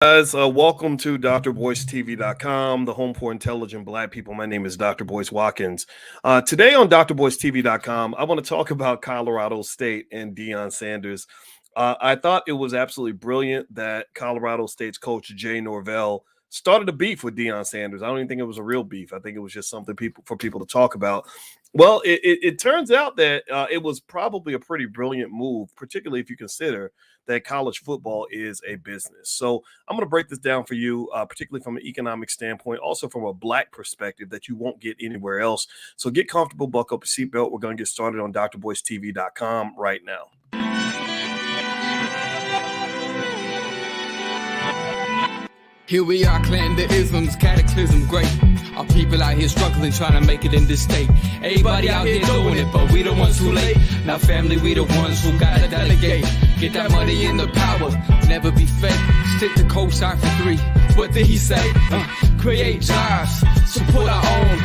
Guys, welcome to drboystv.com, the home for intelligent black people. My name is Dr. Boyce Watkins. Today on drboystv.com, I want to talk about Colorado State and Deion Sanders. I thought it was absolutely brilliant that Colorado State's coach Jay Norvell started a beef with Deion Sanders. I don't even think it was a real beef. I think it was just something people to talk about. Well, it turns out that it was probably a pretty brilliant move, particularly if you consider that college football is a business. So I'm going to break this down for you, particularly from an economic standpoint, also from a black perspective that you won't get anywhere else. So get comfortable, buckle up your seatbelt. We're going to get started on drboystv.com right now. Here we are, clan the isms, cataclysm, great. Our people out here struggling, trying to make it in this state. Everybody out here doing it, but we the ones who late. Now family, we the ones who gotta delegate. Get that money in the power, never be fake. Stick to cosign for 3. What did he say? Create jobs, support our own.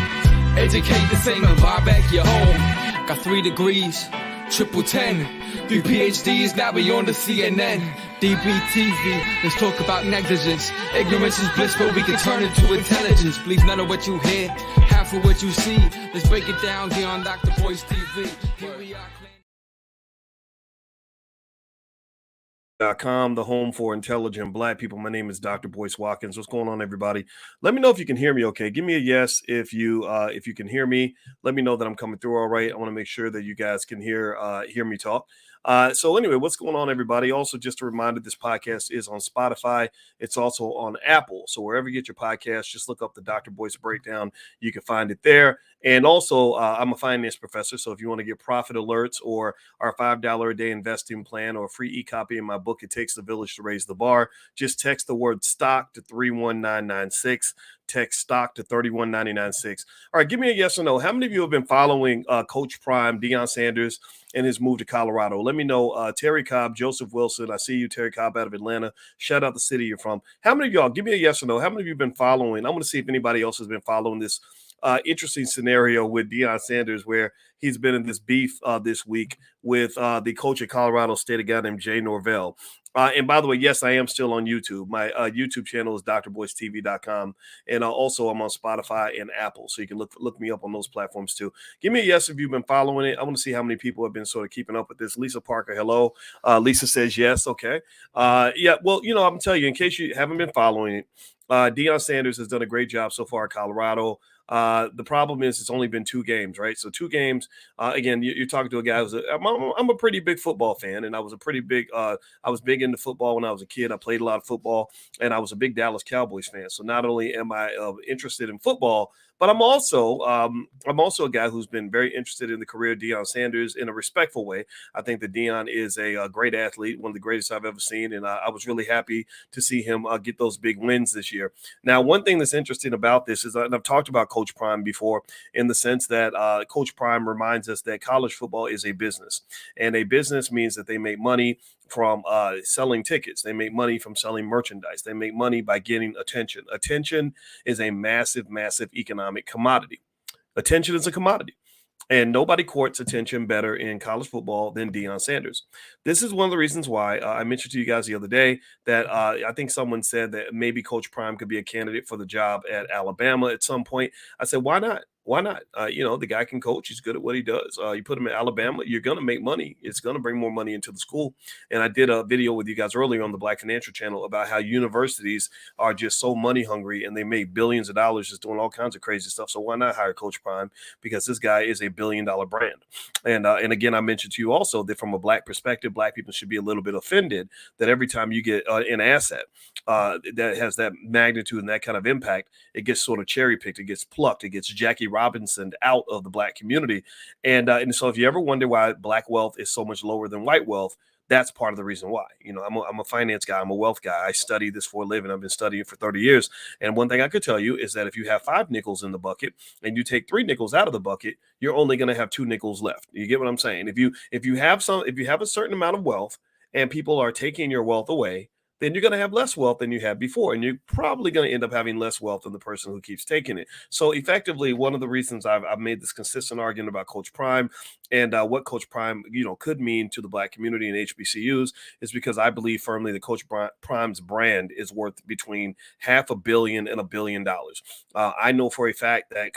Educate the same and buy back your home. Got 3 degrees, triple 10. 3 PhDs, now we on the CNN. DBTV, let's talk about negligence. Ignorance is bliss, but we can turn it to intelligence. Believe none of what you hear, half of what you see. Let's break it down here on Dr. Boyce TV. Here we are. The home for intelligent black people. My name is Dr. Boyce Watkins. What's going on, everybody? Let me know if you can hear me okay. Give me a yes if you can hear me. Let me know that I'm coming through all right. I want to make sure that you guys can hear me talk. So anyway, what's going on, everybody? Also, just a reminder, this podcast is on Spotify. It's also on Apple. So wherever you get your podcast, just look up the Dr. Boyce Breakdown. You can find it there. And also, I'm a finance professor. So if you want to get profit alerts or our $5 a day investing plan or a free e-copy in my book, It Takes the Village to Raise the Bar, just text the word stock to 31996. Text stock to 31996. All right, give me a yes or no. How many of you have been following Coach Prime, Deion Sanders, and his move to Colorado? Let me know. Terry Cobb, Joseph Wilson. I see you, Terry Cobb, out of Atlanta. Shout out the city you're from. How many of y'all, give me a yes or no. How many of you have been following? I want to see if anybody else has been following this interesting scenario with Deion Sanders, where he's been in this beef this week with the coach at Colorado State, a guy named Jay Norvell. And by the way, yes, I am still on YouTube. My YouTube channel is drboystv.com. And also I'm on Spotify and Apple. So you can look me up on those platforms too. Give me a yes if you've been following it. I want to see how many people have been sort of keeping up with this. Lisa Parker, hello. Lisa says yes. Okay. Yeah, well, I'm telling you, in case you haven't been following it, Deion Sanders has done a great job so far at Colorado. The problem is it's only been 2 games, right? So 2 games. Again, you're talking to a guy I'm a pretty big football fan, and I was big into football when I was a kid. I played a lot of football, and I was a big Dallas Cowboys fan. So not only am I interested in football, but I'm also a guy who's been very interested in the career of Deion Sanders in a respectful way. I think that Deion is a great athlete, one of the greatest I've ever seen, and I was really happy to see him get those big wins this year. Now, one thing that's interesting about this is, and I've talked about Coach Prime before, in the sense that Coach Prime reminds us that college football is a business, and a business means that they make money from selling tickets. They make money from selling merchandise. They make money by getting attention. Attention is a massive, massive economic commodity. Attention is a commodity. And nobody courts attention better in college football than Deion Sanders. This is one of the reasons why I mentioned to you guys the other day that I think someone said that maybe Coach Prime could be a candidate for the job at Alabama at some point. I said, why not? Why not? The guy can coach. He's good at what he does. You put him at Alabama, you're going to make money. It's going to bring more money into the school. And I did a video with you guys earlier on the Black Financial Channel about how universities are just so money hungry and they make billions of dollars just doing all kinds of crazy stuff. So why not hire Coach Prime? Because this guy is a $1 billion brand. And again, I mentioned to you also that from a black perspective, black people should be a little bit offended that every time you get an asset that has that magnitude and that kind of impact, it gets sort of cherry picked, it gets plucked, it gets Jackie Robinson out of the black community. And so if you ever wonder why black wealth is so much lower than white wealth, that's part of the reason why. I'm a finance guy. I'm a wealth guy. I study this for a living. I've been studying it for 30 years. And one thing I could tell you is that if you have 5 nickels in the bucket and you take 3 nickels out of the bucket, you're only going to have 2 nickels left. You get what I'm saying? If you have a certain amount of wealth and people are taking your wealth away, then you're going to have less wealth than you had before. And you're probably going to end up having less wealth than the person who keeps taking it. So effectively, one of the reasons I've made this consistent argument about Coach Prime and what Coach Prime, could mean to the Black community and HBCUs is because I believe firmly that Coach Prime's brand is worth between $500 million and $1 billion. I know for a fact that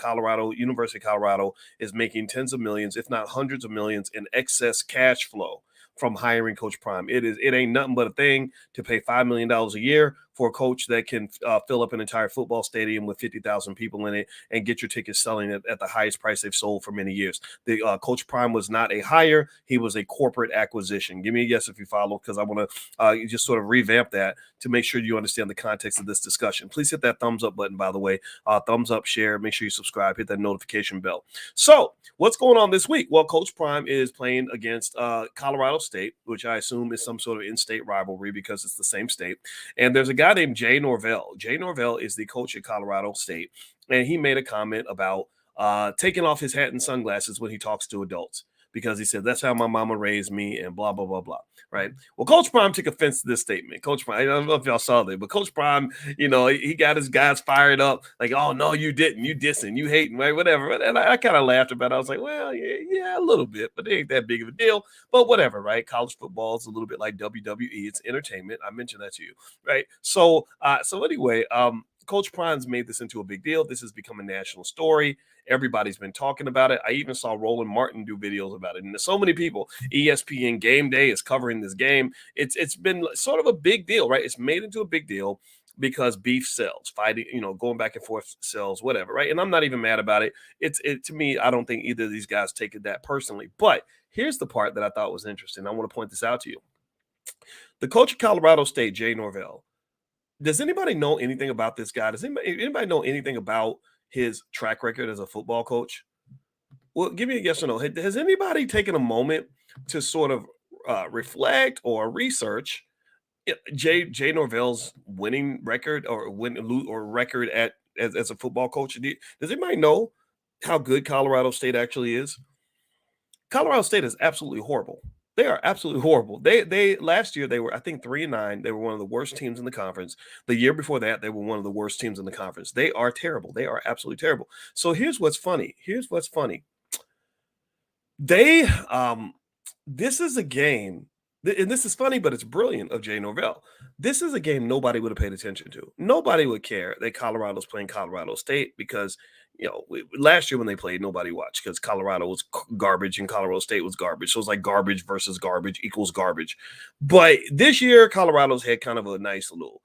University of Colorado is making tens of millions, if not hundreds of millions in excess cash flow from hiring Coach Prime. It ain't nothing but a thing to pay $5 million a year for a coach that can fill up an entire football stadium with 50,000 people in it and get your tickets selling at the highest price they've sold for many years. The Coach Prime was not a hire. He was a corporate acquisition. Give me a yes if you follow, because I want to just sort of revamp that to make sure you understand the context of this discussion. Please hit that thumbs up button, by the way. Thumbs up, share, make sure you subscribe, hit that notification bell. So what's going on this week? Well, Coach Prime is playing against Colorado State, which I assume is some sort of in-state rivalry because it's the same state. And there's a guy named Jay Norvell. Jay Norvell is the coach at Colorado State, and he made a comment about taking off his hat and sunglasses when he talks to adults, because he said, that's how my mama raised me and blah, blah, blah, blah, right? Well, Coach Prime took offense to this statement. Coach Prime, I don't know if y'all saw that, but Coach Prime, he got his guys fired up like, oh, no, you didn't. You dissing, you hating, right? Whatever. And I kind of laughed about it. I was like, well, yeah, a little bit, but it ain't that big of a deal. But whatever, right? College football is a little bit like WWE. It's entertainment. I mentioned that to you, right? So anyway, Coach Prime's made this into a big deal. This has become a national story. Everybody's been talking about it. I even saw Roland Martin do videos about it. And there's so many people. ESPN Game Day is covering this game. It's been sort of a big deal, right? It's made into a big deal because beef sells, fighting, going back and forth sells, whatever, right? And I'm not even mad about it. To me, I don't think either of these guys take it that personally. But here's the part that I thought was interesting. I want to point this out to you. The coach of Colorado State, Jay Norvell. Does anybody know anything about this guy? Does anybody know anything about his track record as a football coach? Well, give me a yes or no. Has anybody taken a moment to sort of reflect or research Jay Norvell's winning record or record as a football coach? Does anybody know how good Colorado State actually is? Colorado State is absolutely horrible. They are absolutely horrible. They last year they were, I think, 3-9. They were one of the worst teams in the conference. The year before that, they were one of the worst teams in the conference. They are terrible. They are absolutely terrible. So here's what's funny. They this is a game, and this is funny, but it's brilliant of Jay Norvell. This is a game nobody would have paid attention to. Nobody would care that Colorado's playing Colorado State because last year when they played, nobody watched because Colorado was garbage and Colorado State was garbage. So it's like garbage versus garbage equals garbage. But this year, Colorado's had kind of a nice little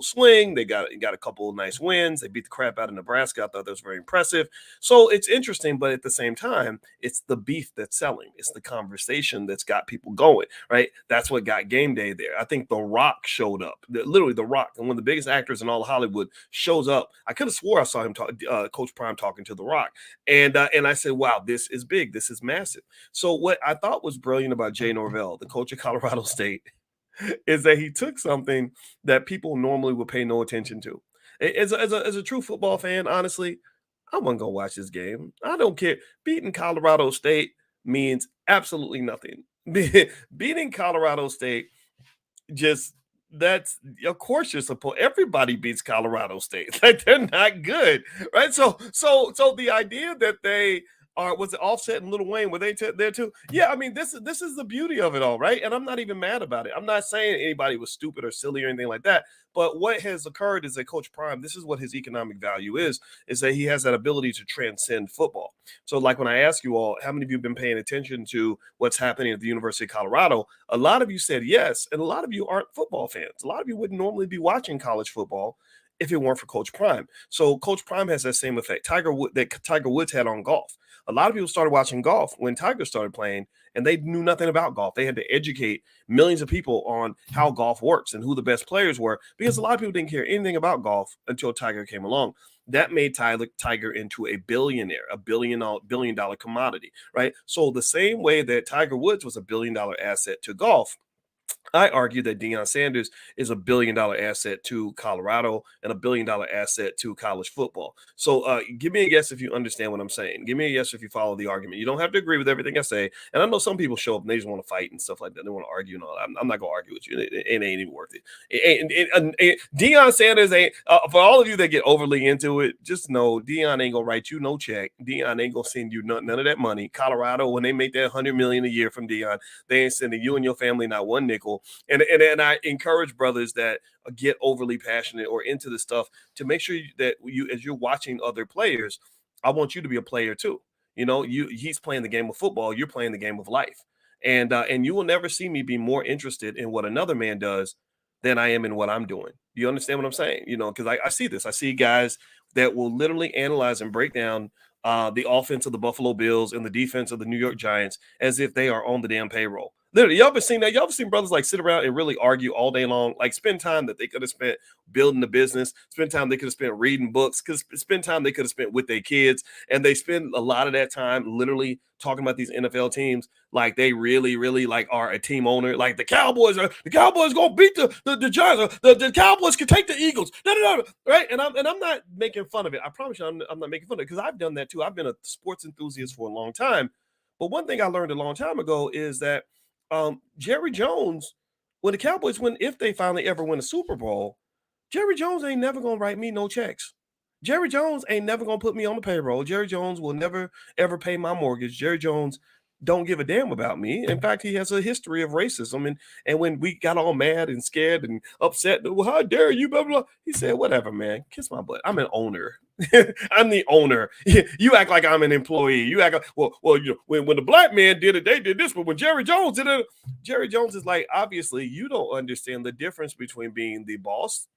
swing. They got a couple of nice wins. They beat the crap out of Nebraska. I thought that was very impressive. So it's interesting, but at the same time, it's the beef that's selling. It's the conversation that's got people going, right? That's what got game day there. I think The Rock showed up. Literally, The Rock, and one of the biggest actors in all of Hollywood, shows up. I could have swore I saw him Coach Prime talking to The Rock. And I said, wow, this is big. This is massive. So what I thought was brilliant about Jay Norvell, the coach of Colorado State, is that he took something that people normally would pay no attention to. As a true football fan, honestly, I wouldn't go watch this game. I don't care. Beating Colorado State means absolutely nothing. Beating Colorado State that's of course you're supposed. Everybody beats Colorado State. Like they're not good, right? So the idea that they was it Offset and Lil Wayne, were they there too? Yeah, I mean, this is the beauty of it all, right? And I'm not even mad about it. I'm not saying anybody was stupid or silly or anything like that. But what has occurred is that Coach Prime, this is what his economic value is that he has that ability to transcend football. So like when I ask you all, how many of you have been paying attention to what's happening at the University of Colorado? A lot of you said yes, and a lot of you aren't football fans. A lot of you wouldn't normally be watching college football if it weren't for Coach Prime. So Coach Prime has that same effect. Tiger Woods had on golf. A lot of people started watching golf when Tiger started playing, and they knew nothing about golf. They had to educate millions of people on how golf works and who the best players were, because a lot of people didn't care anything about golf until Tiger came along. That made Tiger into a billionaire, a billion dollar commodity, right? So the same way that Tiger Woods was a $1 billion asset to golf, I argue that Deion Sanders is a $1 billion asset to Colorado and a $1 billion asset to college football. So give me a yes if you understand what I'm saying. Give me a yes if you follow the argument. You don't have to agree with everything I say. And I know some people show up and they just want to fight and stuff like that. They want to argue and all that. I'm not going to argue with you. It ain't even worth it. Deion Sanders ain't, for all of you that get overly into it, just know Deion ain't going to write you no check. Deion ain't going to send you none of that money. Colorado, when they make that $100 million a year from Deion, they ain't sending you and your family not one nickel. And I encourage brothers that get overly passionate or into this stuff to make sure that you, as you're watching other players, I want you to be a player too. You know, he's playing the game of football, you're playing the game of life, and you will never see me be more interested in what another man does than I am in what I'm doing. You understand what I'm saying? You know, because I see this. I see guys that will literally analyze and break down the offense of the Buffalo Bills and the defense of the New York Giants as if they are on the damn payroll. Literally, y'all ever seen that? Y'all ever seen brothers like sit around and really argue all day long, like spend time that they could have spent building the business, spend time they could have spent reading books, because spend time they could have spent with their kids, and they spend a lot of that time literally talking about these NFL teams like they really, really like are a team owner. Like the Cowboys gonna beat the Giants. The Cowboys can take the Eagles. No, right? And I'm not making fun of it. I promise you, I'm not making fun of it, because I've done that too. I've been a sports enthusiast for a long time. But one thing I learned a long time ago is that Jerry Jones, when the Cowboys win, if they finally ever win a Super Bowl, Jerry Jones ain't never gonna write me no checks. Jerry Jones ain't never gonna put me on the payroll. Jerry Jones will never ever pay my mortgage. Jerry Jones don't give a damn about me. In fact, he has a history of racism. And when we got all mad and scared and upset, well, how dare you, blah, blah, blah, he said, whatever, man, kiss my butt. I'm an owner. I'm the owner. You act like I'm an employee. You act like, well, you know, when the black man did it, they did this. But when Jerry Jones did it, Jerry Jones is like, obviously, you don't understand the difference between being the boss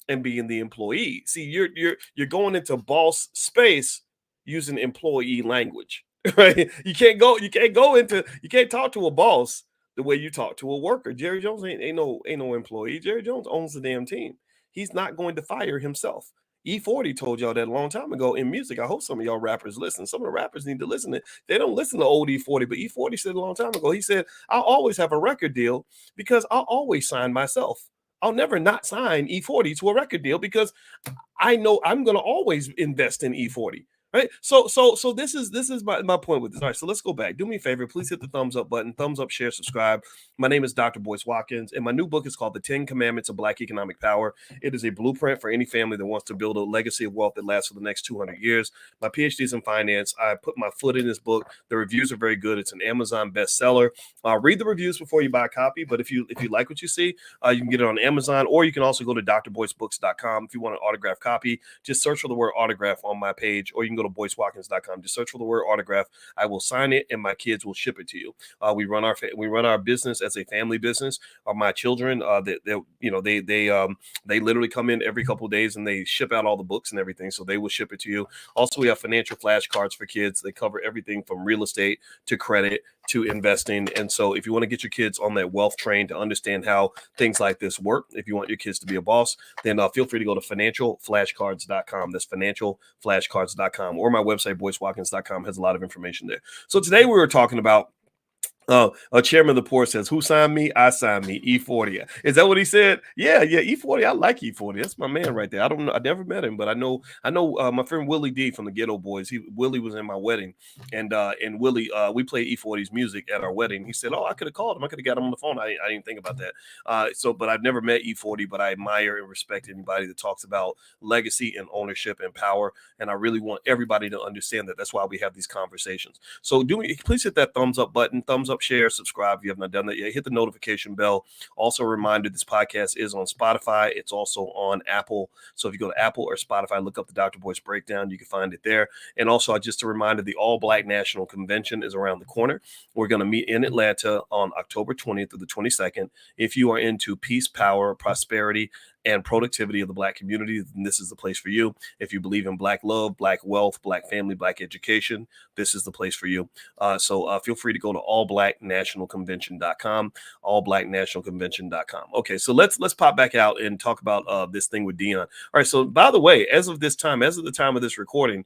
and being the employee. See, you're going into boss space using employee language. Right? You can't talk to a boss the way you talk to a worker. Jerry Jones ain't no employee. Jerry Jones owns the damn team. He's not going to fire himself. E40 told y'all that a long time ago in music. I hope some of y'all rappers listen. Some of the rappers need to listen. They don't listen to old E40, but E40 said a long time ago, he said, I'll always have a record deal because I'll always sign myself. I'll never not sign E40 to a record deal because I know I'm going to always invest in E40. Right. So this is my point with this. All right. So let's go back. Do me a favor. Please hit the thumbs up button, thumbs up, share, subscribe. My name is Dr. Boyce Watkins, and my new book is called The 10 Commandments of Black Economic Power. It is a blueprint for any family that wants to build a legacy of wealth that lasts for the next 200 years. My PhD is in finance. I put my foot in this book. The reviews are very good. It's an Amazon bestseller. Read the reviews before you buy a copy. But if you like what you see, you can get it on Amazon, or you can also go to drboycebooks.com. If you want an autographed copy, just search for the word autograph on my page, or you can go to boycewatkins.com. Just search for the word autograph. I will sign it, and my kids will ship it to you. We run our business as a family business. My children, they literally come in every couple of days and they ship out all the books and everything. So they will ship it to you. Also, we have financial flashcards for kids. They cover everything from real estate to credit to investing. And so if you want to get your kids on that wealth train to understand how things like this work, if you want your kids to be a boss, then feel free to go to financialflashcards.com. That's financialflashcards.com, or my website, boycewatkins.com, has a lot of information there. So today we were talking about a chairman of the poor says, who signed me? I signed me. E40. Is that what he said? Yeah. E40. I like E40. That's my man right there. I don't know. I never met him, but I know my friend Willie D from the Ghetto Boys. Willie was in my wedding, and Willie, we played E40's music at our wedding. He said, I could have called him. I could have got him on the phone. I didn't think about that. But I've never met E40, but I admire and respect anybody that talks about legacy and ownership and power. And I really want everybody to understand that. That's why we have these conversations. So please hit that thumbs up button, thumbs up, share, subscribe if you have not done that yet. Hit the notification bell. Also a reminder, this podcast is on Spotify. It's also on Apple. So if you go to Apple or Spotify, look up the Dr. Boyce Breakdown, you can find it there. And also just a reminder, the All Black National Convention is around the corner. We're going to meet in Atlanta on October 20th through the 22nd. If you are into peace, power, prosperity, and productivity of the Black community, then this is the place for you. If you believe in Black love, Black wealth, Black family, Black education, this is the place for you. So feel free to go to allblacknationalconvention.com, allblacknationalconvention.com. Okay, so let's pop back out and talk about this thing with Deion. All right, so by the way, as of the time of this recording,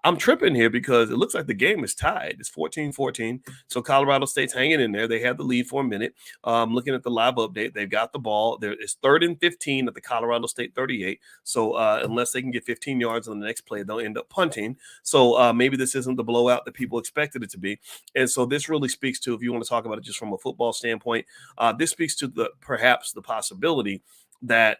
I'm tripping here because it looks like the game is tied. It's 14-14. So Colorado State's hanging in there. They had the lead for a minute. Looking at the live update, they've got the ball. It's 3rd and 15 at the Colorado State 38. So unless they can get 15 yards on the next play, they'll end up punting. So maybe this isn't the blowout that people expected it to be. And so this really speaks to, if you want to talk about it just from a football standpoint, this speaks to perhaps the possibility that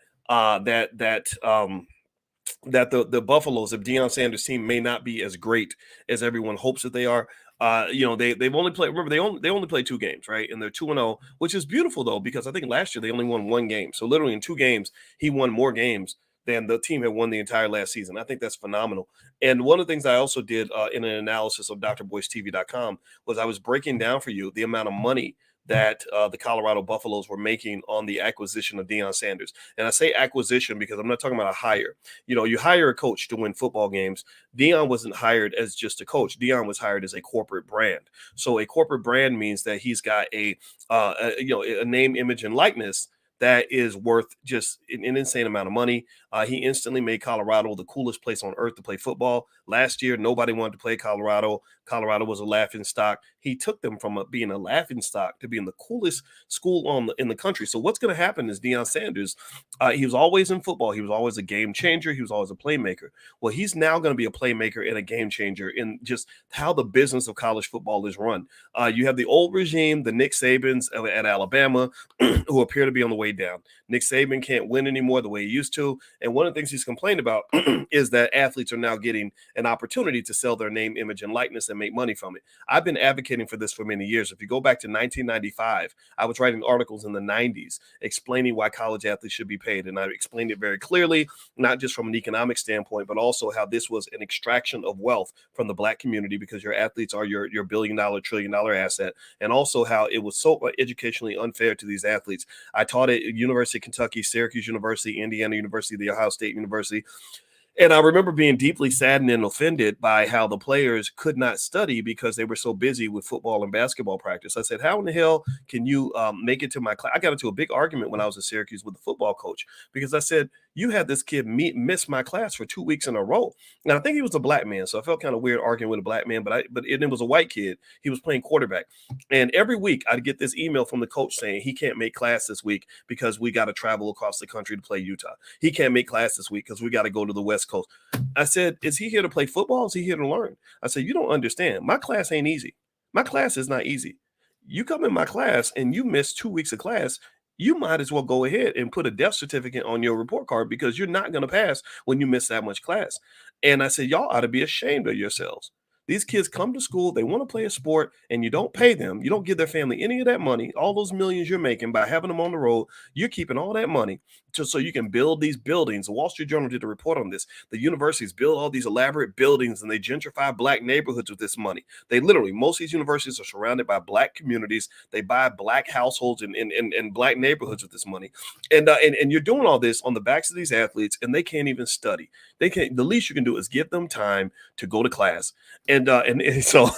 that the Buffaloes, if Deion Sanders' team may not be as great as everyone hopes that they are. They've only played. Remember, they only played 2 games, right? And they're 2-0, which is beautiful though, because I think last year they only won 1 game. So literally in 2 games, he won more games than the team had won the entire last season. I think that's phenomenal. And one of the things I also did in an analysis of drboystv.com was I was breaking down for you the amount of money that the Colorado Buffaloes were making on the acquisition of Deion Sanders. And I say acquisition because I'm not talking about a hire. You hire a coach to win football games. Deion wasn't hired as just a coach. Deion was hired as a corporate brand. So a corporate brand means that he's got a name, image, and likeness that is worth just an insane amount of money. He instantly made Colorado the coolest place on earth to play football. Last year, nobody wanted to play Colorado. Colorado was a laughing stock. He took them from being a laughing stock to being the coolest school in the country. So what's going to happen is Deion Sanders, he was always in football. He was always a game changer. He was always a playmaker. Well, he's now going to be a playmaker and a game changer in just how the business of college football is run. You have the old regime, the Nick Sabans at Alabama, who appear to be on the way down. Nick Saban can't win anymore the way he used to. And one of the things he's complained about is that athletes are now getting an opportunity to sell their name, image, and likeness and make money from it. I've been advocating for this for many years. If you go back to 1995, I was writing articles in the 90s explaining why college athletes should be paid. And I explained it very clearly, not just from an economic standpoint, but also how this was an extraction of wealth from the Black community, because your athletes are your $1 billion, $1 trillion asset. And also how it was so educationally unfair to these athletes. I taught at University of Kentucky, Syracuse University, Indiana University, the Ohio State University. And I remember being deeply saddened and offended by how the players could not study because they were so busy with football and basketball practice. I said, how in the hell can you make it to my class? I got into a big argument when I was at Syracuse with the football coach because I said, you had this kid miss my class for 2 weeks in a row. And I think he was a Black man, so I felt kind of weird arguing with a Black man, but it was a white kid. He was playing quarterback. And every week I'd get this email from the coach saying he can't make class this week because we got to travel across the country to play Utah. He can't make class this week because we got to go to the West Coast. I said, is he here to play football? Is he here to learn? I said, you don't understand. My class ain't easy. My class is not easy. You come in my class and you miss 2 weeks of class, you might as well go ahead and put a death certificate on your report card because you're not going to pass when you miss that much class. And I said, y'all ought to be ashamed of yourselves. These kids come to school, they want to play a sport, and you don't pay them. You don't give their family any of that money. All those millions you're making by having them on the road, you're keeping all that money just so you can build these buildings. The Wall Street Journal did a report on this. The universities build all these elaborate buildings, and they gentrify Black neighborhoods with this money. They literally, most of these universities are surrounded by Black communities. They buy Black households and Black neighborhoods with this money. And you're doing all this on the backs of these athletes, and they can't even study. They can't. The least you can do is give them time to go to class. And so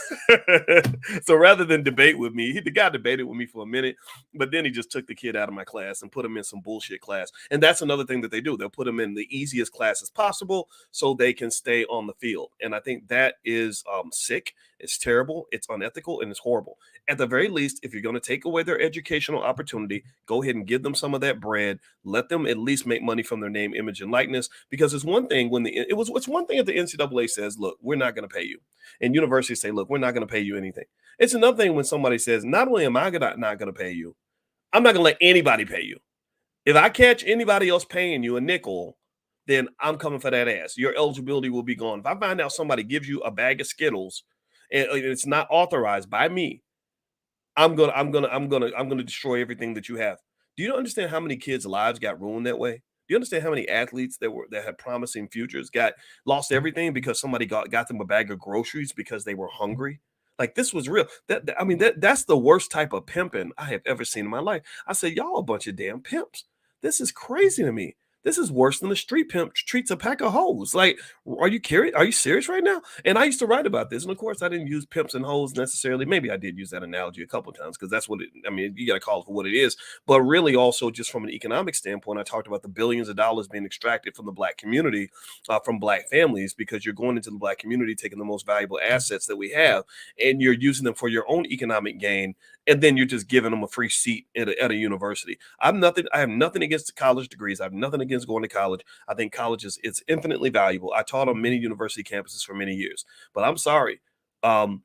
so rather than debate with me, the guy debated with me for a minute, but then he just took the kid out of my class and put him in some bullshit class. And that's another thing that they do. They'll put him in the easiest classes possible so they can stay on the field. And I think that is sick. It's terrible. It's unethical, and it's horrible. At the very least, if you're going to take away their educational opportunity, go ahead and give them some of that bread. Let them at least make money from their name, image, and likeness. Because it's one thing when it's one thing if the NCAA says, look, we're not going to pay you. And universities say, look, we're not going to pay you anything. It's another thing when somebody says, not only am I not going to pay you, I'm not going to let anybody pay you. If I catch anybody else paying you a nickel, then I'm coming for that ass. Your eligibility will be gone. If I find out somebody gives you a bag of Skittles and it's not authorized by me, I'm gonna destroy everything that you have. Do you understand how many kids' lives got ruined that way? Do you understand how many athletes that had promising futures lost everything because somebody got them a bag of groceries because they were hungry? Like, this was real. That's the worst type of pimping I have ever seen in my life. I said, y'all a bunch of damn pimps. This is crazy to me. This is worse than the street pimp treats a pack of hoes. Like, are you curious? Are you serious right now? And I used to write about this. And of course, I didn't use pimps and hoes necessarily. Maybe I did use that analogy a couple of times because that's what it, I mean, you got to call it for what it is. But really, also, just from an economic standpoint, I talked about the billions of dollars being extracted from the black community, from black families, because you're going into the black community, taking the most valuable assets that we have, and you're using them for your own economic gain, and then you're just giving them a free seat at a university. I have nothing against the college degrees. I have nothing against going to college. I think college is it's infinitely valuable. I taught on many university campuses for many years, but I'm sorry. Um,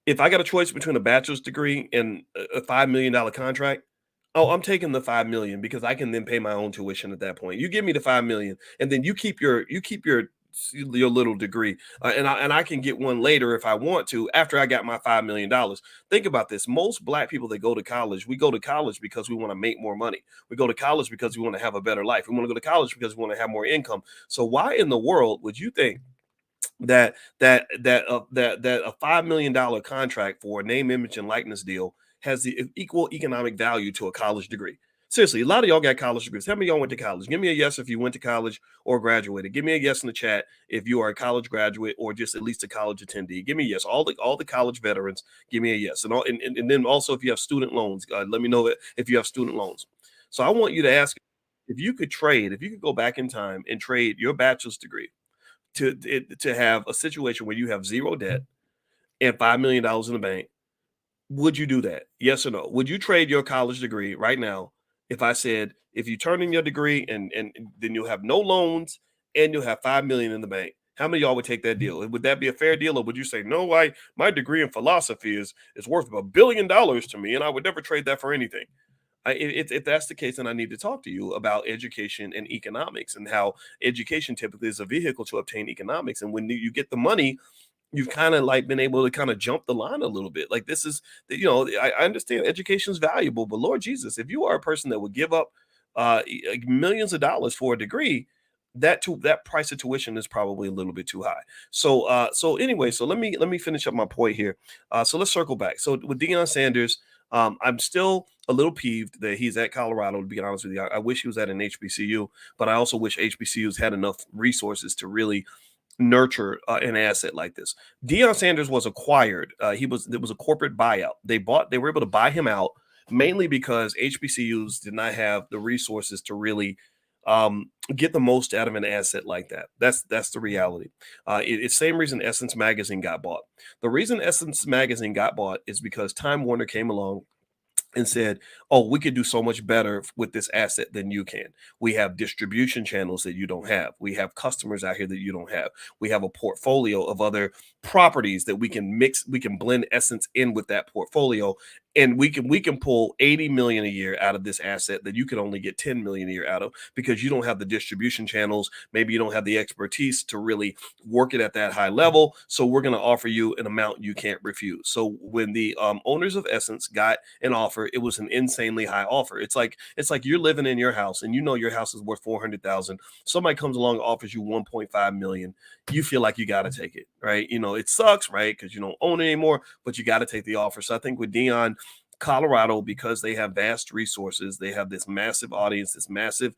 if I got a choice between a bachelor's degree and a $5 million contract, oh, I'm taking the 5 million because I can then pay my own tuition at that point. You give me the 5 million, and then you keep your little degree, and I can get one later if I want to after I got my $5 million. Think about this: most black people that go to college, we go to college because we want to make more money. We go to college because we want to have a better life. We want to go to college because we want to have more income. So why in the world would you think that a $5 million contract for a name, image, and likeness deal has the equal economic value to a college degree? Seriously, a lot of y'all got college degrees. How many of y'all went to college? Give me a yes if you went to college or graduated. Give me a yes in the chat if you are a college graduate or just at least a college attendee. Give me a yes. All the college veterans, give me a yes. And then also if you have student loans, let me know if you have student loans. So I want you to ask if you could go back in time and trade your bachelor's degree to have a situation where you have zero debt and $5 million in the bank, would you do that? Yes or no? Would you trade your college degree right now if I said if you turn in your degree and then you'll have no loans and you'll have 5 million in the bank? How many of y'all would take that deal? Would that be a fair deal, or would you say no? My degree in philosophy is worth $1 billion to me, and I would never trade that for anything. If that's the case, then I need to talk to you about education and economics and how education typically is a vehicle to obtain economics. And when you get the money, you've kind of like been able to kind of jump the line a little bit. Like this is, I understand education is valuable, but Lord Jesus, if you are a person that would give up millions of dollars for a degree, that price of tuition is probably a little bit too high. So anyway, so let me finish up my point here. So let's circle back. So with Deion Sanders, I'm still a little peeved that he's at Colorado, to be honest with you. I wish he was at an HBCU, but I also wish HBCUs had enough resources to really nurture an asset like this. Deion Sanders was acquired. It was a corporate buyout. They were able to buy him out mainly because HBCUs did not have the resources to really get the most out of an asset like that. That's the reality. It's the same reason Essence Magazine got bought. The reason Essence Magazine got bought is because Time Warner came along and said, "Oh, we could do so much better with this asset than you can. We have distribution channels that you don't have. We have customers out here that you don't have. We have a portfolio of other properties that we can blend Essence in with that portfolio, and we can pull 80 million a year out of this asset that you can only get 10 million a year out of because you don't have the distribution channels. Maybe you don't have the expertise to really work it at that high level. So we're going to offer you an amount you can't refuse." So when the owners of Essence got an offer, it was an insanely high offer. It's like you're living in your house and you know your house is worth 400,000. Somebody comes along and offers you 1.5 million. You feel like you got to take it, right? It sucks, right? Because you don't own it anymore, but you got to take the offer. So I think with Deion, Colorado, because they have vast resources, they have this massive audience, this massive,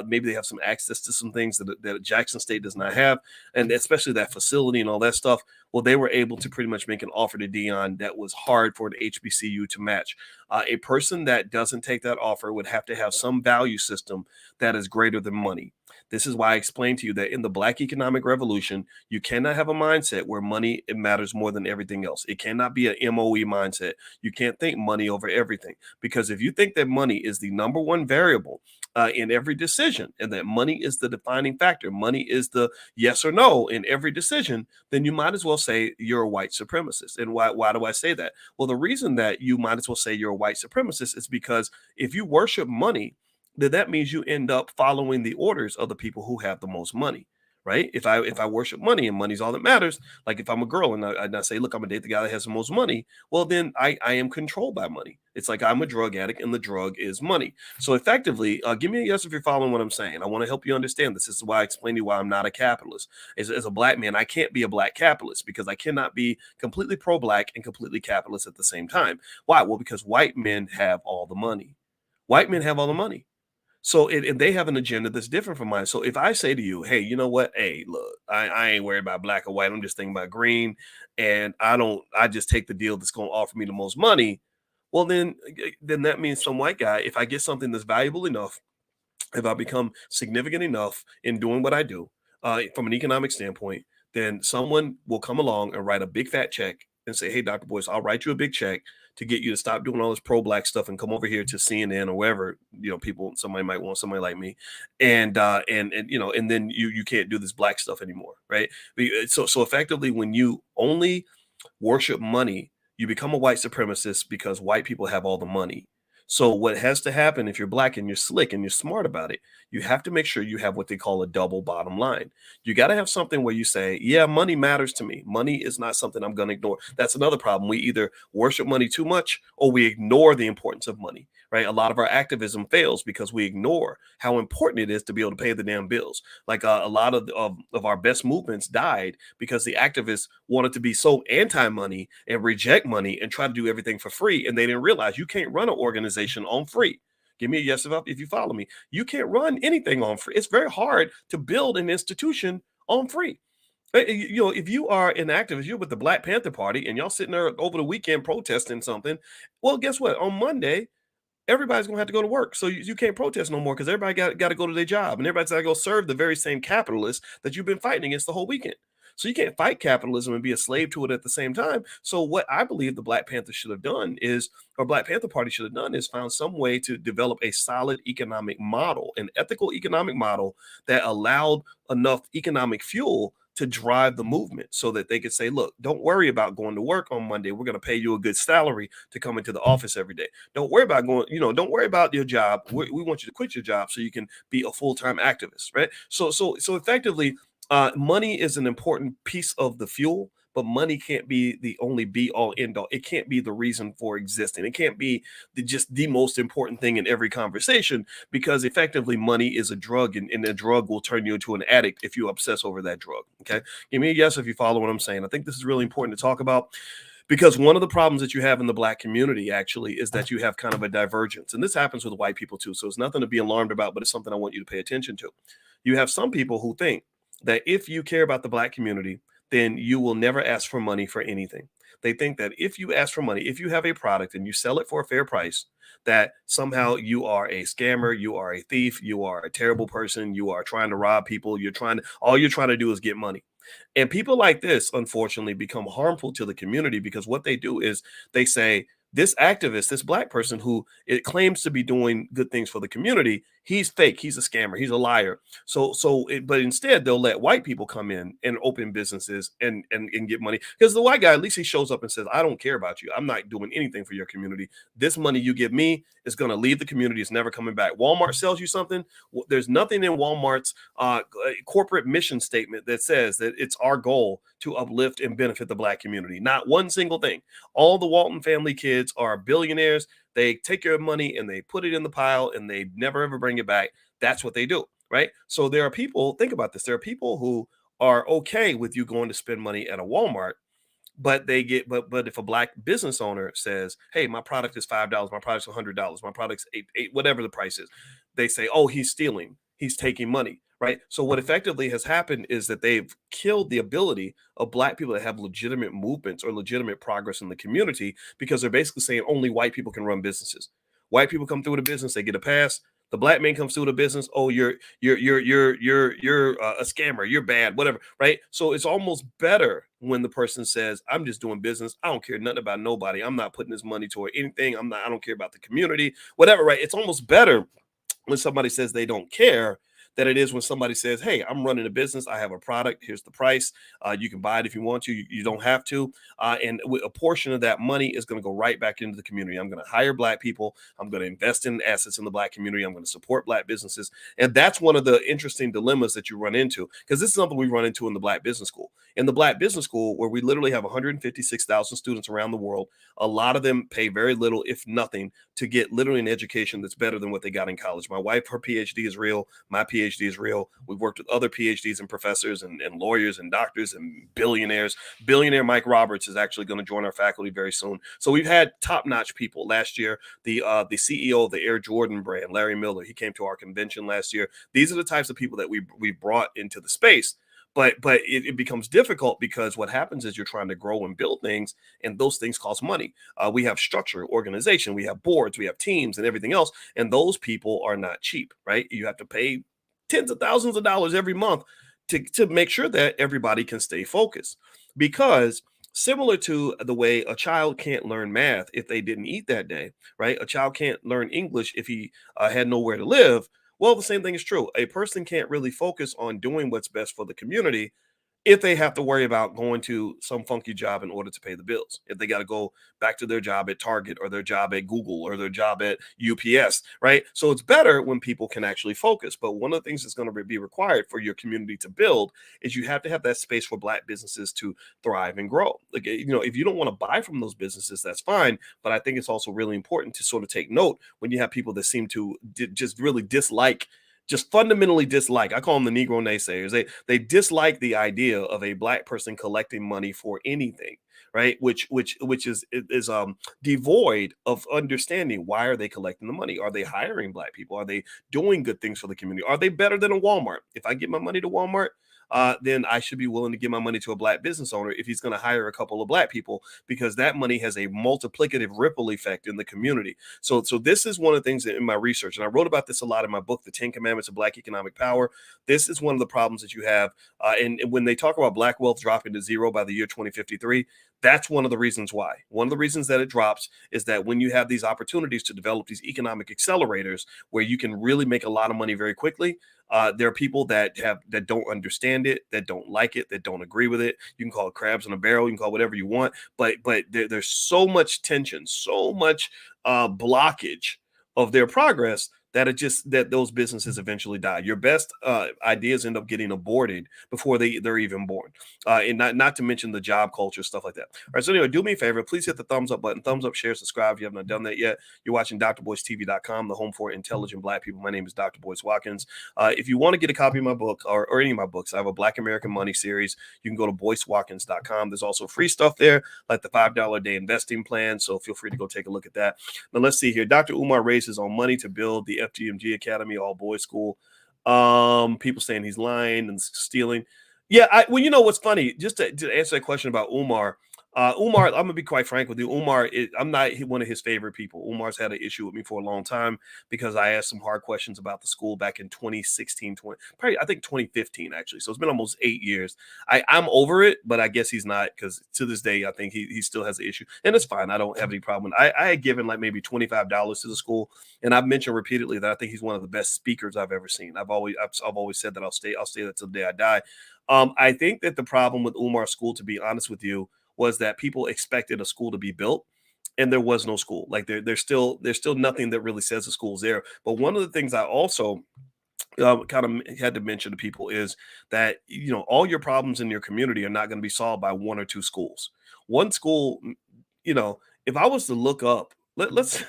maybe they have some access to some things that Jackson State does not have, and especially that facility and all that stuff. Well, they were able to pretty much make an offer to Deion that was hard for an HBCU to match. A person that doesn't take that offer would have to have some value system that is greater than money. This is why I explained to you that in the Black economic revolution, you cannot have a mindset where money it matters more than everything else. It cannot be an MOE mindset. You can't think money over everything, because if you think that money is the number one variable in every decision, and that money is the defining factor, money is the yes or no in every decision, then you might as well say you're a white supremacist. And why do I say that? Well, the reason that you might as well say you're a white supremacist is because if you worship money, then that means you end up following the orders of the people who have the most money, right? If I worship money and money's all that matters, like if I'm a girl and I say, look, I'm gonna date the guy that has the most money, well, then I am controlled by money. It's like I'm a drug addict and the drug is money. So effectively, give me a yes if you're following what I'm saying. I want to help you understand this. This is why I explain to you why I'm not a capitalist. As a black man, I can't be a black capitalist because I cannot be completely pro-black and completely capitalist at the same time. Why? Well, because white men have all the money. White men have all the money. So and they have an agenda that's different from mine. So if I say to you, hey, you know what? Hey, look, I ain't worried about black or white. I'm just thinking about green. And I just take the deal that's going to offer me the most money. Well, then that means some white guy, if I get something that's valuable enough, if I become significant enough in doing what I do, from an economic standpoint, then someone will come along and write a big fat check and say, "Hey, Dr. Boyce, I'll write you a big check to get you to stop doing all this pro-black stuff and come over here to CNN or wherever people somebody might want somebody like me, and then you can't do this black stuff anymore, right? So effectively, when you only worship money, you become a white supremacist because white people have all the money. So what has to happen if you're black and you're slick and you're smart about it, you have to make sure you have what they call a double bottom line. You got to have something where you say, yeah, money matters to me. Money is not something I'm going to ignore. That's another problem. We either worship money too much or we ignore the importance of money, right? A lot of our activism fails because we ignore how important it is to be able to pay the damn bills. Like a lot of our best movements died because the activists wanted to be so anti-money and reject money and try to do everything for free. And they didn't realize you can't run an organization on free. Give me a yes if you follow me. You can't run anything on free. It's very hard to build an institution on free. If you are an activist, you're with the Black Panther Party and y'all sitting there over the weekend protesting something. Well, guess what? On Monday, everybody's gonna have to go to work. So you can't protest no more because everybody got to go to their job and everybody's got to go serve the very same capitalists that you've been fighting against the whole weekend. So you can't fight capitalism and be a slave to it at the same time. So what I believe the Black Panther should have done is, or Black Panther Party should have done, is found some way to develop a solid economic model, an ethical economic model that allowed enough economic fuel to drive the movement so that they could say, look, don't worry about going to work on Monday. We're going to pay you a good salary to come into the office every day. Don't worry about don't worry about your job. We want you to quit your job so you can be a full-time activist, right? So effectively, money is an important piece of the fuel, but money can't be the only be all end all. It can't be the reason for existing. It can't be just the most important thing in every conversation because effectively money is a drug and a drug will turn you into an addict if you obsess over that drug. Okay. Give me a yes if you follow what I'm saying. I think this is really important to talk about because one of the problems that you have in the black community actually is that you have kind of a divergence. And this happens with white people too. So it's nothing to be alarmed about, but it's something I want you to pay attention to. You have some people who think that if you care about the black community, then you will never ask for money for anything. They think that if you ask for money, if you have a product and you sell it for a fair price, that somehow you are a scammer, you are a thief, you are a terrible person, you are trying to rob people, all you're trying to do is get money. And people like this, unfortunately, become harmful to the community because what they do is they say, this activist, this black person who it claims to be doing good things for the community, he's fake, he's a scammer, he's a liar. But instead they'll let white people come in and open businesses and get money because the white guy, at least he shows up and says, I don't care about you. I'm not doing anything for your community. This money you give me is going to leave the community. It's never coming back. Walmart sells you something. There's nothing in Walmart's corporate mission statement that says that it's our goal to uplift and benefit the black community. Not one single thing. All the Walton family kids are billionaires. They take your money and they put it in the pile and they never ever bring it back. That's what they do, right? So there are people, think about this. There are people who are okay with you going to spend money at a Walmart, but but if a black business owner says, hey, my product is $5, my product's $100, my product's eight, whatever the price is, they say, oh, he's stealing, he's taking money. Right. So what effectively has happened is that they've killed the ability of black people to have legitimate movements or legitimate progress in the community because they're basically saying only white people can run businesses. White people come through the business, they get a pass. The black man comes through the business. Oh, you're a scammer. You're bad, whatever. Right. So it's almost better when the person says, I'm just doing business. I don't care nothing about nobody. I'm not putting this money toward anything. I don't care about the community, whatever. Right. It's almost better when somebody says they don't care than it is when somebody says, hey, I'm running a business. I have a product. Here's the price. You can buy it if you want to. You don't have to. And a portion of that money is going to go right back into the community. I'm going to hire black people. I'm going to invest in assets in the black community. I'm going to support black businesses. And that's one of the interesting dilemmas that you run into, because this is something we run into in the Black Business School. In the Black Business School, where we literally have 156,000 students around the world, a lot of them pay very little, if nothing, to get literally an education that's better than what they got in college. My wife, her PhD is real. My PhD PhD is real. We've worked with other PhDs and professors and lawyers and doctors and billionaires. Billionaire Mike Roberts is actually going to join our faculty very soon. So we've had top-notch people. Last year, the CEO of the Air Jordan brand, Larry Miller, he came to our convention last year. These are the types of people that we brought into the space. But it becomes difficult because what happens is you're trying to grow and build things, and those things cost money. We have structure, organization, we have boards, we have teams, and everything else, and those people are not cheap, right? You have to pay tens of thousands of dollars every month to make sure that everybody can stay focused. Because similar to the way a child can't learn math if they didn't eat that day, right? A child can't learn English if he had nowhere to live. Well, the same thing is true. A person can't really focus on doing what's best for the community if they have to worry about going to some funky job in order to pay the bills. If they got to go back to their job at Target or their job at Google or their job at UPS, right? So it's better when people can actually focus. But one of the things that's going to be required for your community to build is you have to have that space for Black businesses to thrive and grow. Like, if you don't want to buy from those businesses, that's fine. But I think it's also really important to sort of take note when you have people that seem to just really dislike, just fundamentally dislike. I call them the Negro naysayers. They dislike the idea of a Black person collecting money for anything, right? Which is devoid of understanding. Why are they collecting the money? Are they hiring Black people? Are they doing good things for the community? Are they better than a Walmart? If I give my money to Walmart, then I should be willing to give my money to a Black business owner if he's going to hire a couple of Black people, because that money has a multiplicative ripple effect in the community. So this is one of the things in my research, and I wrote about this a lot in my book, The 10 Commandments of Black Economic Power. This is one of the problems that you have. And when they talk about Black wealth dropping to zero by the year 2053, that's one of the reasons why. One of the reasons that it drops is that when you have these opportunities to develop these economic accelerators where you can really make a lot of money very quickly, there are people that don't understand it, that don't like it, that don't agree with it. You can call it crabs in a barrel, you can call it whatever you want, but there's so much tension, so much blockage of their progress that those businesses eventually die. Your best ideas end up getting aborted before they're even born, and not to mention the job culture, stuff like that. All right, so anyway, do me a favor, please hit the thumbs up button, thumbs up, share, subscribe if you haven't done that yet. You're watching drboystv.com, the home for intelligent Black people. My name is Dr. Boyce Watkins. If you want to get a copy of my book or any of my books, I have a Black American Money series. You can go to boycewatkins.com. There's also free stuff there, like the $5 a day investing plan, so feel free to go take a look at that. Now let's see here. Dr. Umar raises on money to build the FGMG Academy, all boys school. People saying he's lying and stealing. Yeah, well, you know what's funny? Just to answer that question about Umar. Umar, I'm gonna be quite frank with you. Umar, I'm not one of his favorite people. Umar's had an issue with me for a long time because I asked some hard questions about the school back in 2016, probably I think 2015 actually. So it's been almost 8 years. I'm over it, but I guess he's not, because to this day I think he still has an issue, and it's fine. I don't have any problem. I had given like maybe $25 to the school, and I've mentioned repeatedly that I think he's one of the best speakers I've ever seen. I've always said that I'll stay that till the day I die. I think that the problem with Umar's school, to be honest with you, was that people expected a school to be built, and there was no school. Like there's still nothing that really says the school's there. But one of the things I also kind of had to mention to people is that all your problems in your community are not going to be solved by one or two schools. One school, if I was to look up, let's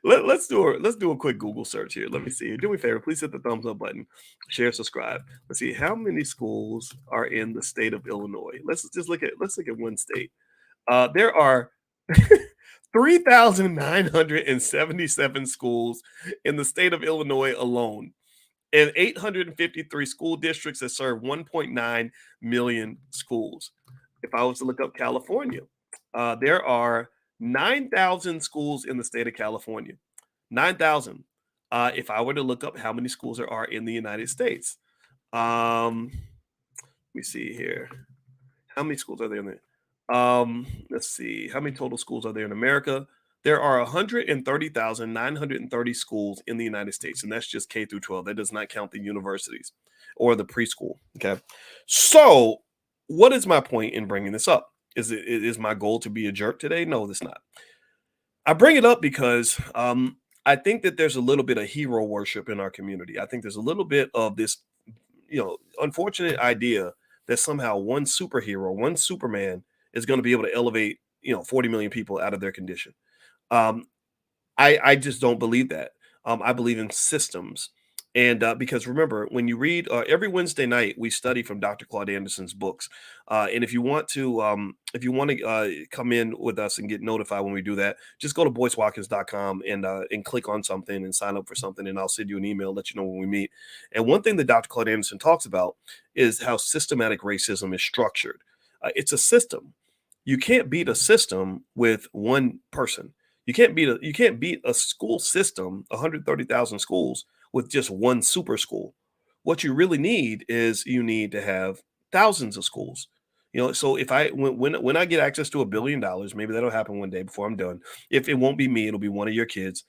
let's do a quick Google search here. Let me see. Do me a favor, please hit the thumbs up button, share, subscribe. Let's see how many schools are in the state of Illinois. Let's look at one state. There are 3,977 schools in the state of Illinois alone, and 853 school districts that serve 1.9 million schools. If I was to look up California, there are 9,000 schools in the state of California. 9,000. If I were to look up how many schools there are in the United States, let me see here. How many schools are there in there? Let's see. How many total schools are there in America? There are 130,930 schools in the United States, and that's just K through 12. That does not count the universities or the preschool. Okay. So, what is my point in bringing this up? Is my goal to be a jerk today? No, that's not. I bring it up because I think that there's a little bit of hero worship in our community. I think there's a little bit of this, unfortunate idea that somehow one superhero, one Superman is going to be able to elevate, 40 million people out of their condition. I just don't believe that. I believe in systems. And because remember, when you read every Wednesday night, we study from Dr. Claude Anderson's books. And if you want to come in with us and get notified when we do that, just go to boycewatkins.com and click on something and sign up for something, and I'll send you an email, let you know when we meet. And one thing that Dr. Claude Anderson talks about is how systematic racism is structured. It's a system. You can't beat a system with one person. You can't beat a school system, 130,000 schools, with just one super school. What you really need is you need to have thousands of schools. So if when I get access to $1 billion, maybe that'll happen one day before I'm done. If it won't be me, it'll be one of your kids.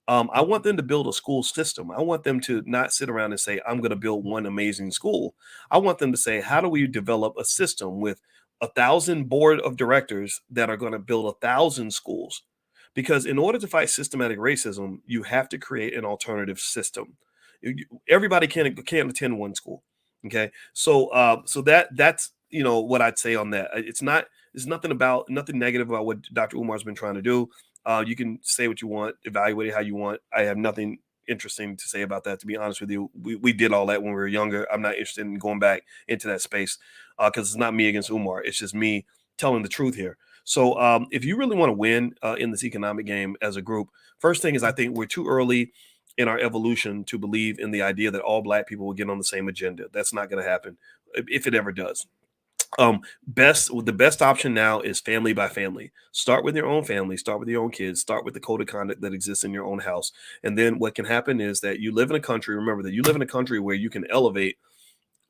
I want them to build a school system. I want them to not sit around and say, I'm going to build one amazing school. I want them to say, how do we develop a system with 1,000 board of directors that are going to build 1,000 schools? Because in order to fight systematic racism, you have to create an alternative system. Everybody can't attend one school. Okay, so that's what I'd say on that. It's nothing negative about what Dr. Umar's been trying to do. You can say what you want, evaluate it how you want. I have nothing interesting to say about that, to be honest with you. We did all that when we were younger. I'm not interested in going back into that space because it's not me against Umar. It's just me telling the truth here. So if you really want to win in this economic game as a group, first thing is I think we're too early in our evolution to believe in the idea that all black people will get on the same agenda. That's not going to happen if it ever does. The best option now is family by family. Start with your own family, start with your own kids, start with the code of conduct that exists in your own house. And then what can happen is that you live in a country, remember that you live in a country where you can elevate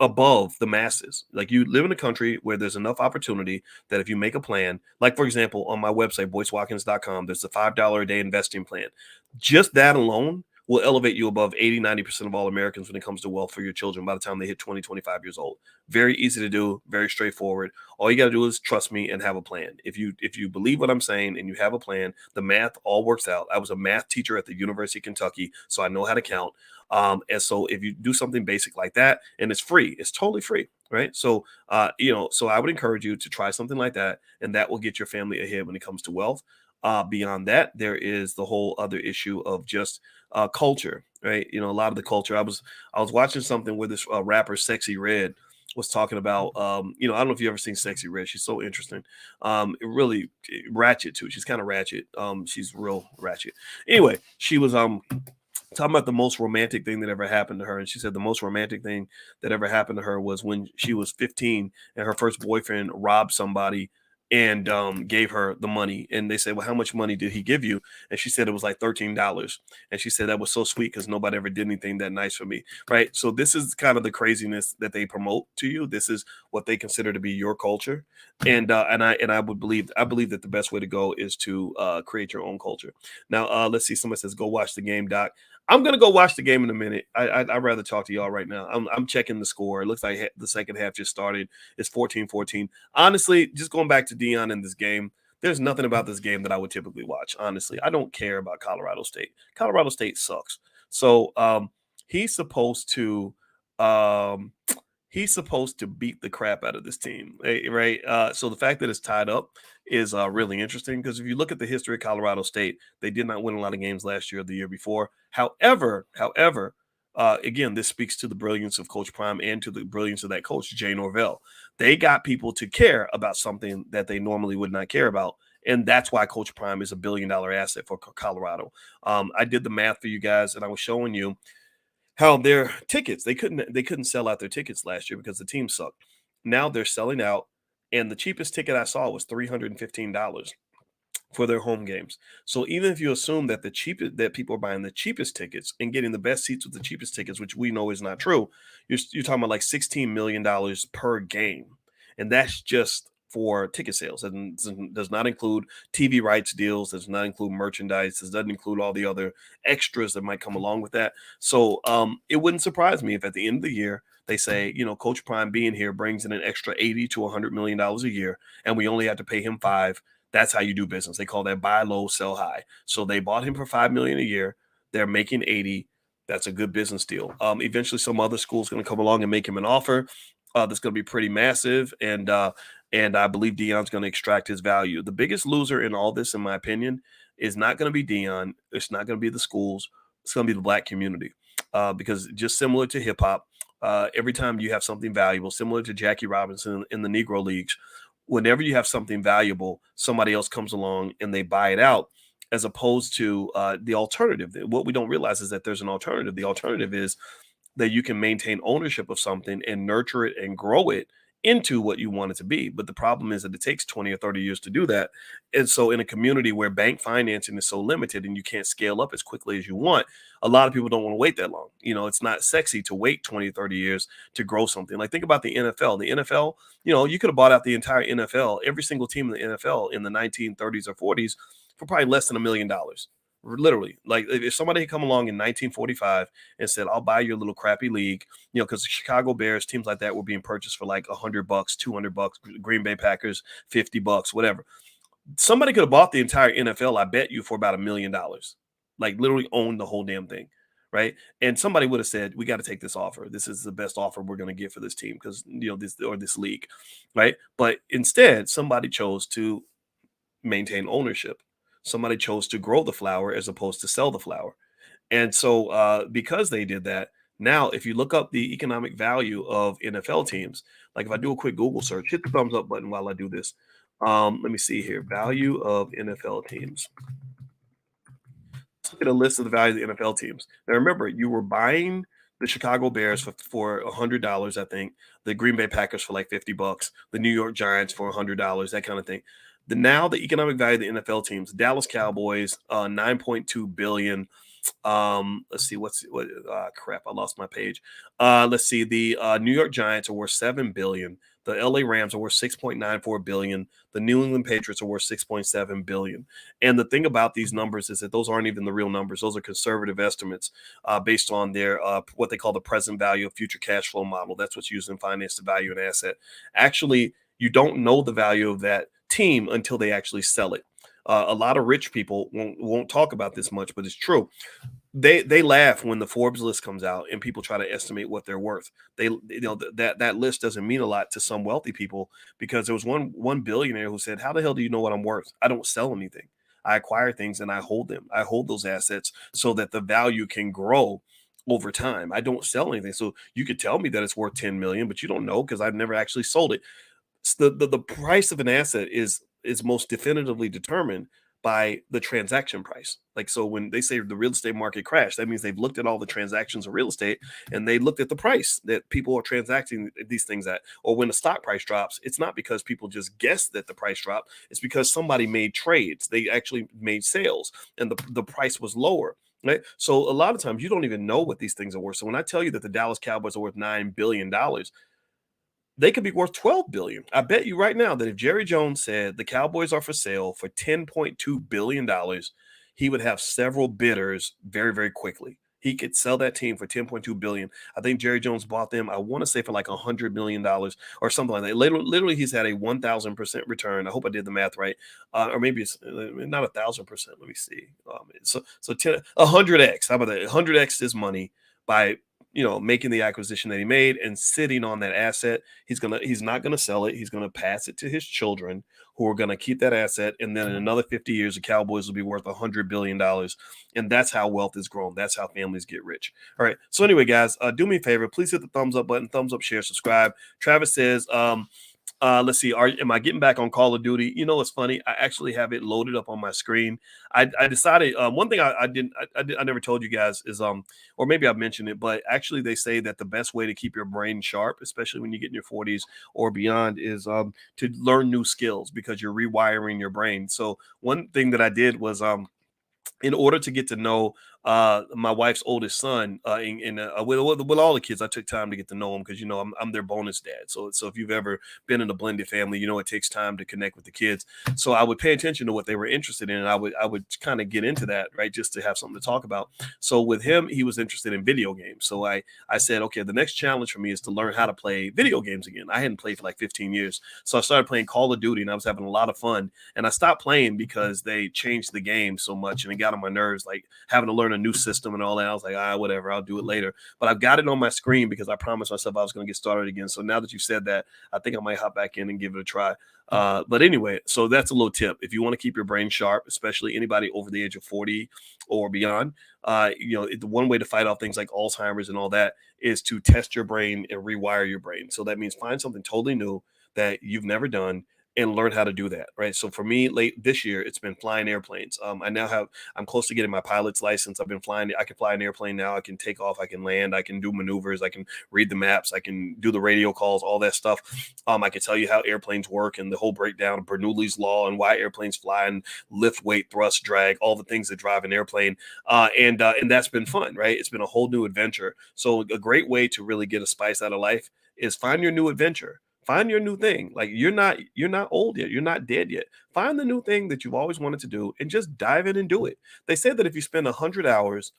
above the masses. Like you live in a country where there's enough opportunity that if you make a plan, like for example, on my website, boycewatkins.com, there's a $5 a day investing plan. Just that alone will elevate you above 80-90% of all Americans when it comes to wealth for your children by the time they hit 20, 25 years old. Very easy to do, very straightforward. All you got to do is trust me and have a plan. If you believe what I'm saying and you have a plan, the math all works out. I was a math teacher at the University of Kentucky, so I know how to count. And so if you do something basic like that, and it's free, it's totally free, right? So, so I would encourage you to try something like that, and that will get your family ahead when it comes to wealth. Beyond that, there is the whole other issue of just culture, right? A lot of the culture. I was watching something where this rapper Sexy Red was talking about. I don't know if you ever seen Sexy Red. She's so interesting. Really ratchet too. She's kind of ratchet. She's real ratchet. Anyway, she was talking about the most romantic thing that ever happened to her. And she said the most romantic thing that ever happened to her was when she was 15 and her first boyfriend robbed somebody and gave her the money. And they said, well, how much money did he give you? And she said it was like $13. And she said that was so sweet because nobody ever did anything that nice for me. Right. So this is kind of the craziness that they promote to you. This is what they consider to be your culture. And I believe that the best way to go is to create your own culture. Now, let's see. Somebody says, go watch the game, Doc. I'm going to go watch the game in a minute. I'd rather talk to y'all right now. I'm checking the score. It looks like the second half just started. It's 14-14. Honestly, just going back to Deion in this game, there's nothing about this game that I would typically watch. Honestly, I don't care about Colorado State. Colorado State sucks. So he's supposed to beat the crap out of this team, right? So the fact that it's tied up is really interesting because if you look at the history of Colorado State, they did not win a lot of games last year or the year before. However, again, this speaks to the brilliance of Coach Prime and to the brilliance of that coach, Jay Norvell. They got people to care about something that they normally would not care about. And that's why Coach Prime is $1 billion asset for Colorado. I did the math for you guys, and I was showing you how their tickets, they couldn't sell out their tickets last year because the team sucked. Now they're selling out, and the cheapest ticket I saw was $315 for their home games. So even if you assume that that people are buying the cheapest tickets and getting the best seats with the cheapest tickets, which we know is not true, you're talking about like $16 million per game, and that's just for ticket sales. And does not include TV rights deals, does not include merchandise, doesn't include all the other extras that might come along with that. So it wouldn't surprise me if at the end of the year they say, Coach Prime being here brings in an extra $80 to $100 million a year, and we only have to pay him $5 million. That's how you do business. They call that buy low, sell high. So they bought him for $5 million a year. They're making 80. That's a good business deal. Eventually, some other school's going to come along and make him an offer that's going to be pretty massive, and I believe Deion's going to extract his value. The biggest loser in all this, in my opinion, is not going to be Deion. It's not going to be the schools. It's going to be the black community. because just similar to hip hop, every time you have something valuable, similar to Jackie Robinson in the Negro Leagues, whenever you have something valuable, somebody else comes along and they buy it out, as opposed to the alternative. What we don't realize is that there's an alternative. The alternative is that you can maintain ownership of something and nurture it and grow it into what you want it to be. But the problem is that it takes 20 or 30 years to do that. And so in a community where bank financing is so limited and you can't scale up as quickly as you want, a lot of people don't want to wait that long. It's not sexy to wait 20, 30 years to grow something. Like think about the NFL. The NFL, you could have bought out the entire NFL, every single team in the NFL in the 1930s or 40s for probably less than $1 million. Literally, like if somebody had come along in 1945 and said, "I'll buy your little crappy league," because the Chicago Bears, teams like that, were being purchased for like $100, $200, Green Bay Packers, $50, whatever. Somebody could have bought the entire NFL, I bet you, for about $1 million, like literally owned the whole damn thing, right? And somebody would have said, "We got to take this offer. This is the best offer we're going to get for this team because this league," right? But instead, somebody chose to maintain ownership. Somebody chose to grow the flower as opposed to sell the flower. And so because they did that, now if you look up the economic value of NFL teams, like if I do a quick Google search, hit the thumbs up button while I do this. Let me see here. Value of NFL teams. Let's look at a list of the value of the NFL teams. Now remember, you were buying the Chicago Bears for $100, I think. The Green Bay Packers for like $50. The New York Giants for $100, that kind of thing. The economic value of the NFL teams: Dallas Cowboys, 9.2 billion. Let's see crap, I lost my page. Let's see, the New York Giants are worth 7 billion. The LA Rams are worth 6.94 billion. The New England Patriots are worth 6.7 billion. And the thing about these numbers is that those aren't even the real numbers. Those are conservative estimates based on their what they call the present value of future cash flow model. That's what's used in finance to value an asset. Actually, you don't know the value of that team until they actually sell it. A lot of rich people won't talk about this much, but it's true. They laugh when the Forbes list comes out and people try to estimate what they're worth. That list doesn't mean a lot to some wealthy people, because there was one billionaire who said, "How the hell do you know what I'm worth? I don't sell anything. I acquire things and I hold them. I hold those assets so that the value can grow over time. I don't sell anything. So you could tell me that it's worth 10 million, but you don't know because I've never actually sold it." The price of an asset is most definitively determined by the transaction price. Like, so when they say the real estate market crashed, that means they've looked at all the transactions of real estate and they looked at the price that people are transacting these things at. Or when the stock price drops, it's not because people just guessed that the price dropped. It's because somebody made trades. They actually made sales and the price was lower. Right. So a lot of times you don't even know what these things are worth. So when I tell you that the Dallas Cowboys are worth $9 billion, they could be worth 12 billion. I bet you right now that if Jerry Jones said the Cowboys are for sale for $10.2 billion, he would have several bidders very, very quickly. He could sell that team for 10.2 billion. I think Jerry Jones bought them, I want to say, for like $100 million or something like that. Literally, he's had a 1,000% return. I hope I did the math right. Or maybe it's not 1,000%. Let me see. So 100x. How about that? 100x his money by making the acquisition that he made and sitting on that asset. He's not gonna sell it. He's gonna pass it to his children, who are gonna keep that asset. And then in another 50 years, the Cowboys will be worth $100 billion. And that's how wealth is grown. That's how families get rich. All right. So anyway, guys, do me a favor. Please hit the thumbs up button, thumbs up, share, subscribe. Travis says, let's see. Am I getting back on Call of Duty? It's funny. I actually have it loaded up on my screen. I decided one thing I never told you guys is or maybe I've mentioned it, but actually they say that the best way to keep your brain sharp, especially when you get in your 40s or beyond, is to learn new skills, because you're rewiring your brain. So one thing that I did was in order to get to know my wife's oldest son, with all the kids, I took time to get to know them, because I'm their bonus dad. So if you've ever been in a blended family, it takes time to connect with the kids. So I would pay attention to what they were interested in, and I would kind of get into that, right, just to have something to talk about. So with him, he was interested in video games. So I said, okay, the next challenge for me is to learn how to play video games again. I hadn't played for like 15 years, so I started playing Call of Duty, and I was having a lot of fun. And I stopped playing because they changed the game so much, and it got on my nerves, like having to learn learn a new system and all that. I was like, whatever, I'll do it later. But I've got it on my screen because I promised myself I was going to get started again. So now that you said that, I think I might hop back in and give it a try. But anyway, so that's a little tip. If you want to keep your brain sharp, especially anybody over the age of 40 or beyond, the one way to fight off things like Alzheimer's and all that is to test your brain and rewire your brain. So that means find something totally new that you've never done and learn how to do that, right? So for me, late this year, it's been flying airplanes. I'm close to getting my pilot's license. I've been flying. I can fly an airplane now. I can take off. I can land. I can do maneuvers. I can read the maps. I can do the radio calls, all that stuff. I can tell you how airplanes work and the whole breakdown of Bernoulli's law and why airplanes fly and lift, weight, thrust, drag, all the things that drive an airplane. And that's been fun, right? It's been a whole new adventure. So a great way to really get a spice out of life is find your new adventure. Find your new thing. Like you're not old yet. You're not dead yet. Find the new thing that you've always wanted to do and just dive in and do it. They say that if you spend 100 hours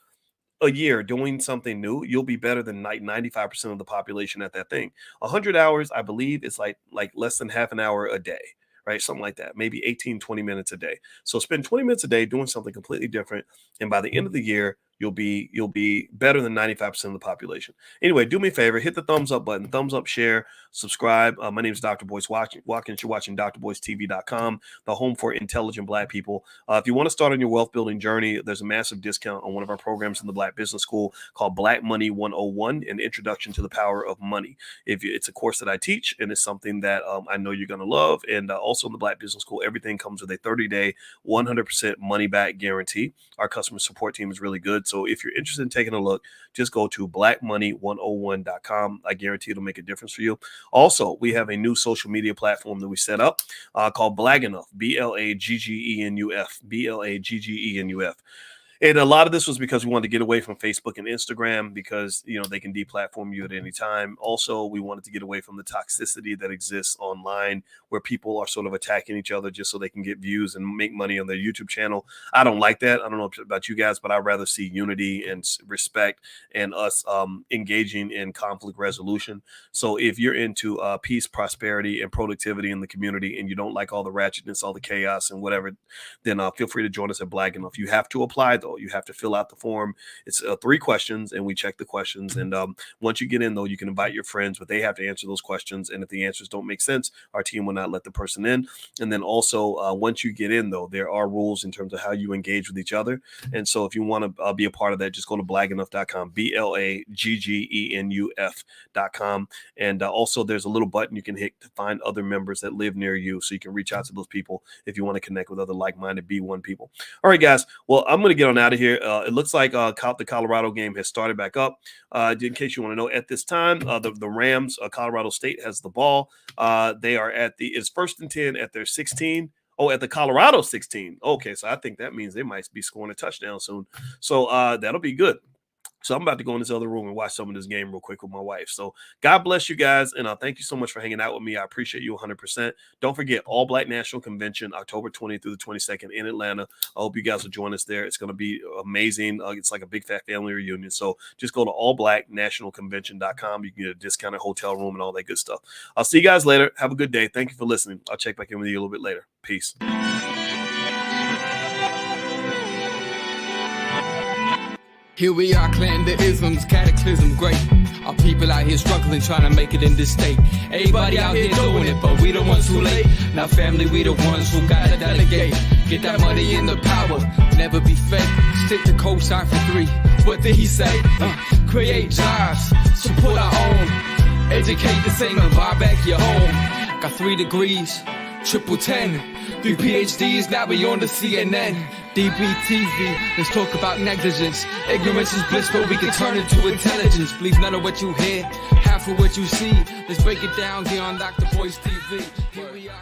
a year doing something new, you'll be better than 95% of the population at that thing. 100 hours, I believe, is like less than half an hour a day, right? Something like that, maybe 18, 20 minutes a day. So spend 20 minutes a day doing something completely different. And by the end of the year, you'll be better than 95% of the population. Anyway, do me a favor, hit the thumbs up button, thumbs up, share, subscribe. My name is Dr. Boyce Watkins. You're watching drboycetv.com, the home for intelligent Black people. If you want to start on your wealth building journey, there's a massive discount on one of our programs in the Black Business School called Black Money 101, an introduction to the power of money. It's a course that I teach, and it's something that I know you're going to love. And also in the Black Business School, everything comes with a 30-day, 100% money back guarantee. Our customer support team is really good. So if you're interested in taking a look, just go to blackmoney101.com. I guarantee it'll make a difference for you. Also, we have a new social media platform that we set up called Blaggenuf, Blaggenuf, Blaggenuf. And a lot of this was because we wanted to get away from Facebook and Instagram because, they can deplatform you at any time. Also, we wanted to get away from the toxicity that exists online where people are sort of attacking each other just so they can get views and make money on their YouTube channel. I don't like that. I don't know about you guys, but I'd rather see unity and respect and us engaging in conflict resolution. So if you're into peace, prosperity, and productivity in the community and you don't like all the ratchetness, all the chaos and whatever, then feel free to join us at Blaggenuf. You have to apply, though. You have to fill out the form. It's 3 questions, and we check the questions. And once you get in, though, you can invite your friends, but they have to answer those questions. And if the answers don't make sense, our team will not let the person in. And then also, once you get in, though, there are rules in terms of how you engage with each other. And so if you want to be a part of that, just go to blaggenuf.com, BLAGGENUF.com. And also, there's a little button you can hit to find other members that live near you, so you can reach out to those people if you want to connect with other like-minded B1 people. All right, guys. Well, I'm going to get on out of here. It looks like the Colorado game has started back up. In case you want to know, at this time, the Rams, Colorado State has the ball. They are it's 1st and 10 at their 16. Oh, at the Colorado 16. Okay, so I think that means they might be scoring a touchdown soon. So that'll be good. So I'm about to go in this other room and watch some of this game real quick with my wife. So God bless you guys, and thank you so much for hanging out with me. I appreciate you 100%. Don't forget, All Black National Convention, October 20th through the 22nd in Atlanta. I hope you guys will join us there. It's going to be amazing. It's like a big fat family reunion. So just go to allblacknationalconvention.com. You can get a discounted hotel room and all that good stuff. I'll see you guys later. Have a good day. Thank you for listening. I'll check back in with you a little bit later. Peace. Here we are, clan the isms, cataclysm great. Our people out here struggling, trying to make it in this state. Everybody out here doing it, but we the ones who late. Now family, we the ones who gotta delegate. Get that money in the power, never be fake. Stick to cosign for 3. What did he say? Create jobs, support our own. Educate the same and buy back your home. Got 3 degrees, triple 10. 3 PhDs, now we on the CNN. DBTV, let's talk about negligence. Ignorance is bliss, but we can turn it to intelligence. Believe none of what you hear, half of what you see. Let's break it down here on Dr. Boyce TV. Here we are.